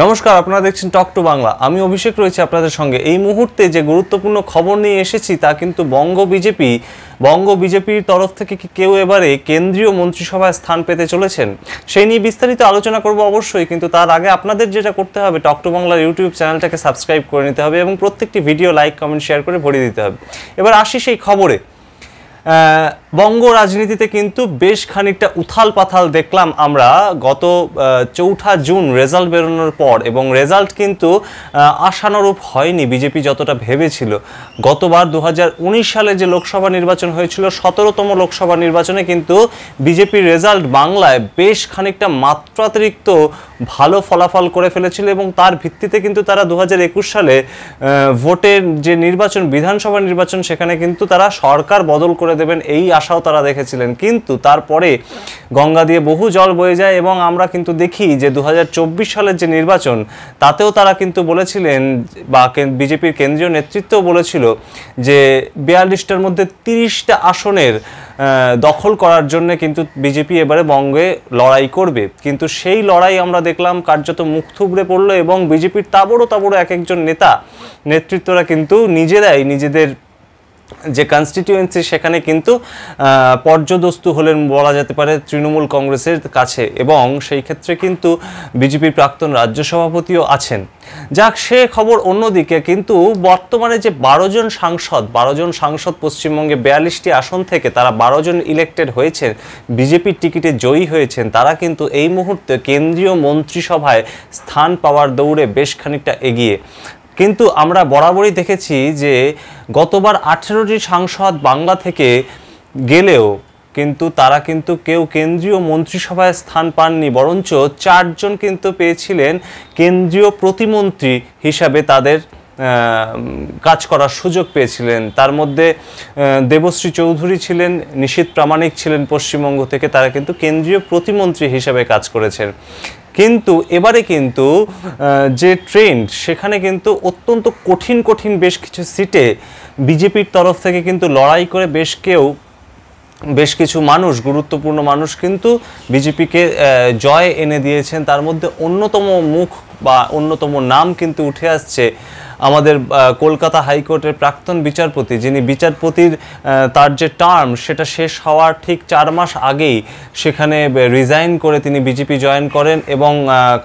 নমস্কার, আপনারা দেখছেন টক টু বাংলা। আমি অভিষেক রয়েছি আপনাদের সঙ্গে। এই মুহূর্তে যে গুরুত্বপূর্ণ খবর নিয়ে এসেছি তা কিন্তু বঙ্গ বিজেপির তরফ থেকে কি কেউ এবারে কেন্দ্রীয় মন্ত্রিসভায় স্থান পেতে চলেছেন, সেই নিয়ে বিস্তারিত আলোচনা করব অবশ্যই। কিন্তু তার আগে আপনাদের যেটা করতে হবে, টক টু বাংলার ইউটিউব চ্যানেলটাকে সাবস্ক্রাইব করে নিতে হবে এবং প্রত্যেকটি ভিডিও লাইক কমেন্ট শেয়ার করে ভরিয়ে দিতে হবে। এবার আসি সেই খবরে। বঙ্গ রাজনীতিতে কিন্তু বেশ খানিকটা উথাল পাথাল দেখলাম আমরা গত 4 জুন রেজাল্ট বেরোনোর পর, এবং রেজাল্ট কিন্তু আশানুরূপ হয়নি বিজেপি যতটা ভেবেছিল। গতবার 2019 সালে যে লোকসভা নির্বাচন হয়েছিল, 17তম লোকসভা নির্বাচনে কিন্তু বিজেপির রেজাল্ট বাংলায় বেশ খানিকটা মাত্রাতিরিক্ত ভালো ফলাফল করে ফেলেছিল, এবং তার ভিত্তিতে কিন্তু তারা 2021 সালে ভোটের যে নির্বাচন, বিধানসভা নির্বাচন, সেখানে কিন্তু তারা সরকার বদল করে দেবেন এই আশাও তারা দেখেছিলেন। কিন্তু তারপরে গঙ্গা দিয়ে বহু জল বয়ে যায়, এবং আমরা কিন্তু দেখি যে 2024 সালের যে নির্বাচন, তাতেও তারা কিন্তু বলেছিলেন, বা বিজেপির কেন্দ্রীয় নেতৃত্বও বলেছিল যে 42টার মধ্যে 30টা আসনের দখল করার জন্য কিন্তু বিজেপি এবারে বঙ্গে লড়াই করবে। কিন্তু সেই লড়াই আমরা দেখলাম কার্যত মুখ থুবড়ে পড়লো, এবং বিজেপির তাবড়ো এক একজন নেতৃত্বরা কিন্তু নিজেদের যে কনস্টিটিউয়েন্সি, সেখানে কিন্তু পর্যদস্তু হলেন বলা যেতে পারে তৃণমূল কংগ্রেসের কাছে, এবং সেই ক্ষেত্রে কিন্তু বিজেপির প্রাক্তন রাজ্য সভাপতিও আছেন। যাক, সে খবর অন্যদিকে। কিন্তু বর্তমানে যে 12 জন সাংসদ পশ্চিমবঙ্গে 42টি আসন থেকে তারা 12 জন ইলেক্টেড হয়েছেন, বিজেপির টিকিটে জয়ী হয়েছেন, তারা কিন্তু এই মুহূর্তে কেন্দ্রীয় মন্ত্রিসভায় স্থান পাওয়ার দৌড়ে বেশ খানিকটা এগিয়ে। কিন্তু আমরা বরাবরই দেখেছি যে গতবার 18টি সাংসদ বাংলা থেকে গেলেও কিন্তু তারা কিন্তু কেউ কেন্দ্রীয় মন্ত্রিসভায় স্থান পাননি, বরঞ্চ 4 জন কিন্তু পেয়েছিলেন কেন্দ্রীয় প্রতিমন্ত্রী হিসাবে তাদের কাজ করার সুযোগ পেয়েছিলেন। তার মধ্যে দেবশ্রী চৌধুরী ছিলেন, নিশীথ প্রামাণিক ছিলেন পশ্চিমবঙ্গ থেকে, তারা কিন্তু কেন্দ্রীয় প্রতিমন্ত্রী হিসাবে কাজ করেছেন। কিন্তু এবারে কিন্তু যে ট্রেন্ড, সেখানে কিন্তু অত্যন্ত কঠিন বেশ কিছু সিটে বিজেপির তরফ থেকে কিন্তু লড়াই করে বেশ কিছু গুরুত্বপূর্ণ মানুষ কিন্তু বিজেপিকে জয় এনে দিয়েছেন। তার মধ্যে অন্যতম মুখ বা অন্যতম নাম কিন্তু উঠে আসছে আমাদের কলকাতা হাইকোর্টের প্রাক্তন বিচারপতি, যিনি বিচারপতির তার যে টার্ম সেটা শেষ হওয়ার ঠিক 4 মাস আগেই সেখানে রিজাইন করে তিনি বিজেপি জয়েন করেন, এবং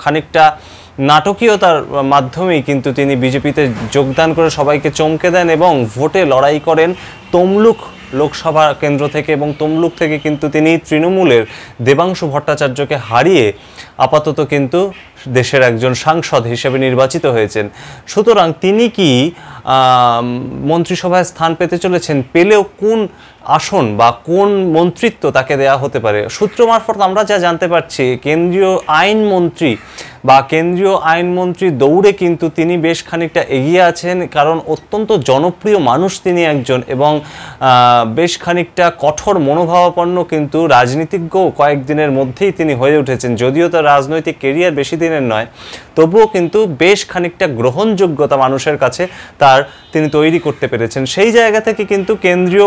খানিকটা নাটকীয়তার মাধ্যমেই কিন্তু তিনি বিজেপিতে যোগদান করে সবাইকে চমকে দেন এবং ভোটে লড়াই করেন তমলুক লোকসভা কেন্দ্র থেকে, এবং তমলুক থেকে কিন্তু তিনি তৃণমূলের দেবাংশু ভট্টাচার্যকে হারিয়ে আপাতত কিন্তু দেশের একজন সাংসদ হিসেবে নির্বাচিত হয়েছেন। সুতরাং তিনি কি মন্ত্রিসভায় স্থান পেতে চলেছেন? পেলেও কোন আসন বা কোন মন্ত্রিত্ব তাকে দেয়া হতে পারে? সূত্র মারফত আমরা যা জানতে পারছি, কেন্দ্রীয় আইনমন্ত্রী দৌড়ে কিন্তু তিনি বেশ খানিকটা এগিয়ে আছেন, কারণ অত্যন্ত জনপ্রিয় মানুষ তিনি একজন, এবং বেশ খানিকটা কঠোর মনোভাবাপন্ন কিন্তু রাজনীতিজ্ঞ কয়েকদিনের মধ্যেই তিনি হয়ে উঠেছেন। যদিও তার রাজনৈতিক কেরিয়ার বেশি দিনের নয়, তবুও কিন্তু বেশ খানিকটা গ্রহণযোগ্যতা মানুষের কাছে তিনি তৈরি করতে পেরেছেন। সেই জায়গা থেকে কিন্তু কেন্দ্রীয়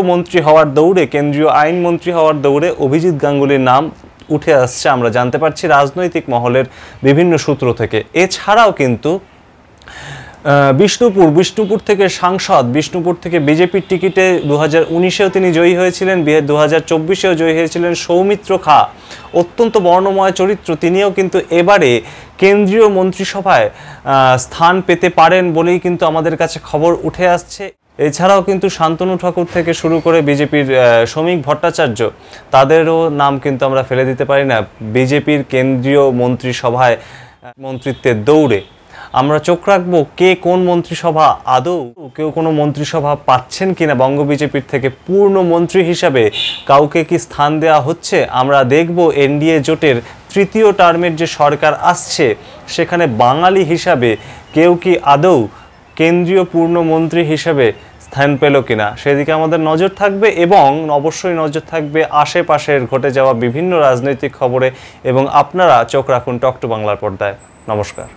আইনমন্ত্রী হওয়ার দৌড়ে অভিজিৎ গাঙ্গুলির নাম উঠে আসছে, আমরা জানতে পারছি রাজনৈতিক মহলের বিভিন্ন সূত্র থেকে। এছাড়াও কিন্তু বিষ্ণুপুর থেকে সাংসদ, বিষ্ণুপুর থেকে বিজেপির টিকিটে 2019-এও তিনি জয়ী হয়েছিলেন, 2024-এও জয়ী হয়েছিলেন সৌমিত্র খাঁ, অত্যন্ত বর্ণময় চরিত্র। তিনিও কিন্তু এবারে কেন্দ্রীয় মন্ত্রিসভায় স্থান পেতে পারেন বলেই কিন্তু আমাদের কাছে খবর উঠে আসছে। এছাড়াও কিন্তু শান্তনু ঠাকুর থেকে শুরু করে বিজেপির শ্রমিক ভট্টাচার্য, তাদেরও নাম কিন্তু আমরা ফেলে দিতে পারি না বিজেপির কেন্দ্রীয় মন্ত্রিসভায় মন্ত্রিত্বের দৌড়ে। আমরা চোখ রাখবো কে কোন মন্ত্রিসভা, আদৌ কেউ কোনো মন্ত্রিসভা পাচ্ছেন কিনা বঙ্গ বিজেপির থেকে, পূর্ণ মন্ত্রী হিসাবে কাউকে কি স্থান দেওয়া হচ্ছে। আমরা দেখব এনডিএ জোটের 3য় টার্মের যে সরকার আসছে, সেখানে বাঙালি হিসাবে কেউ কি আদৌ কেন্দ্রীয় পূর্ণমন্ত্রী হিসাবে স্থান পেল কিনা, সেদিকে আমাদের নজর থাকবে। এবং অবশ্যই নজর থাকবে আশেপাশের ঘটে যাওয়া বিভিন্ন রাজনৈতিক খবরে, এবং আপনারা চোখ রাখুন টক টু বাংলার পর্দায়। নমস্কার।